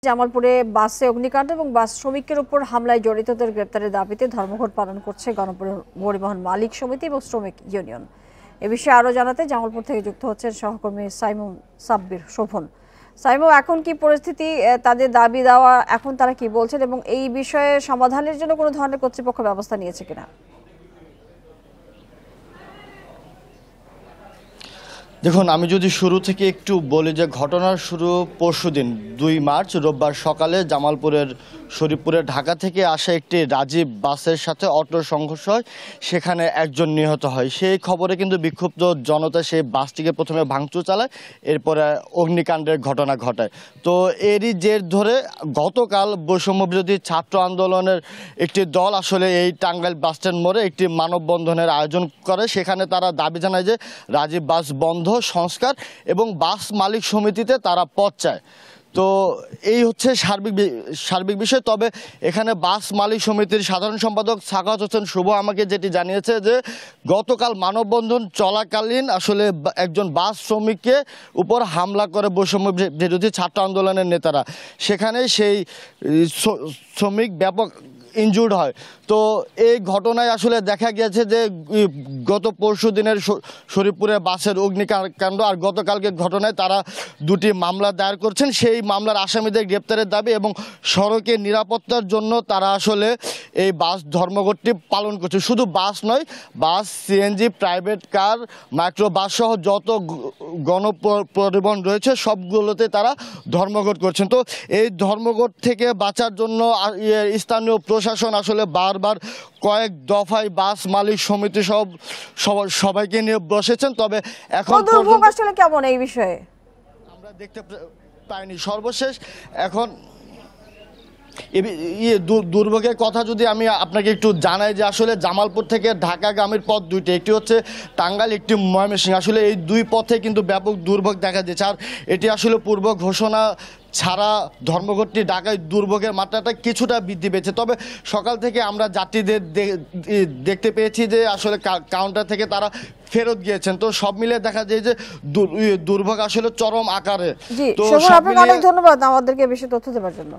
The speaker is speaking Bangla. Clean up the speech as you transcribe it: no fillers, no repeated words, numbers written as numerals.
জামালপুরে বাসে অগ্নিকাণ্ড এবং বাস শ্রমিকের উপর হামলায় জড়িতদের গ্রেপ্তারের দাবিতে ধর্মঘট পালন করছে গণপরিবহন মালিক সমিতি এবং শ্রমিক ইউনিয়ন। এ বিষয়ে আরো জানাতে জামালপুর থেকে যুক্ত হচ্ছেন সহকর্মী সাইমুম সাব্বির শোভন। সাইমুম, এখন কি পরিস্থিতি, তাদের দাবি দেওয়া, এখন তারা কি বলছেন এবং এই বিষয়ে সমাধানের জন্য কোনো ধরনের কর্তৃপক্ষ ব্যবস্থা নিয়েছে কিনা? দেখুন, আমি যদি শুরু থেকে একটু বলি যে ঘটনার শুরু পরশুদিন 2 মার্চ রোববার সকালে জামালপুরের শরীফপুরে ঢাকা থেকে আসা একটি রাজীব বাসের সাথে অটোর সংঘর্ষ হয়, সেখানে একজন নিহত হয়। সেই খবরে কিন্তু বিক্ষুব্ধ জনতা সেই বাসটিকে প্রথমে ভাঙচুর চালায়, এরপরে অগ্নিকাণ্ডের ঘটনা ঘটায়। তো এরই জের ধরে গতকাল বৈষম্য বিরোধী ছাত্র আন্দোলনের একটি দল আসলে এই টাঙ্গাইল বাসস্ট্যান্ড মোড়ে একটি মানববন্ধনের আয়োজন করে। সেখানে তারা দাবি জানায় যে রাজীব বাস বন্ধ, সংস্কার এবং বাস মালিক সমিতিতে তারা পদ চায়। তো এই হচ্ছে সার্বিক বিষয়। তবে এখানে বাস মালিক সমিতির সাধারণ সম্পাদক সাখাওয়াত হোসেন শুভ আমাকে যেটি জানিয়েছে যে গতকাল মানববন্ধন চলাকালীন আসলে একজন বাস শ্রমিককে উপর হামলা করে বৈষম্য বিরোধী ছাত্র আন্দোলনের নেতারা। সেখানে সেই শ্রমিক ব্যাপক ইনজুর্ড হয়। তো এই ঘটনায় আসলে দেখা গেছে যে গত পরশু দিনের শরীফপুরে বাসের অগ্নিকাণ্ড আর গতকালকে ঘটনায় তারা দুটি মামলা দায়ের করছেন। সেই মামলার আসামিদের গ্রেপ্তারের দাবি এবং সড়কের নিরাপত্তার জন্য তারা আসলে এই বাস ধর্মঘটটি পালন করছে। শুধু বাস নয়, bus, CNG, private car, micro bus সহ যত গণপরিবহন রয়েছে সবগুলোতে তারা ধর্মঘট করছেন। তো এই ধর্মঘট থেকে বাঁচার জন্য স্থানীয় প্রশাসন আসলে বারবার কয়েক দফায় বাস মালিক সমিতি সবাইকে নিয়ে বসেছেন। তবে এখন আসলে কেমন এই বিষয়ে আমরা দেখতে পাইনি। সর্বশেষ এখন দুর্ভোগের কথা যদি আমি আপনাকে একটু জানাই যে আসলে জামালপুর থেকে ঢাকাগামীর পথ দুইটি, একটি হচ্ছে টাঙ্গাইল, একটি ময়মনসিংহ। আসলে এই দুই পথে কিন্তু ব্যাপক দুর্ভোগ দেখা দিয়েছে। আর এটি আসলে পূর্ব ঘোষণা ছাড়া ধর্মঘটটি ঢাকায় দুর্ভোগের মাত্রাটা কিছুটা বৃদ্ধি পেয়েছে। তবে সকাল থেকে আমরা যাত্রীদের দেখতে পেয়েছি যে আসলে কাউন্টার থেকে তারা ফেরত গিয়েছেন। তো সব মিলে দেখা যায় যে দুর্ভোগ আসলে চরম আকারে। তো অনেক ধন্যবাদ আমাদেরকে বেশি তথ্য দেওয়ার জন্য।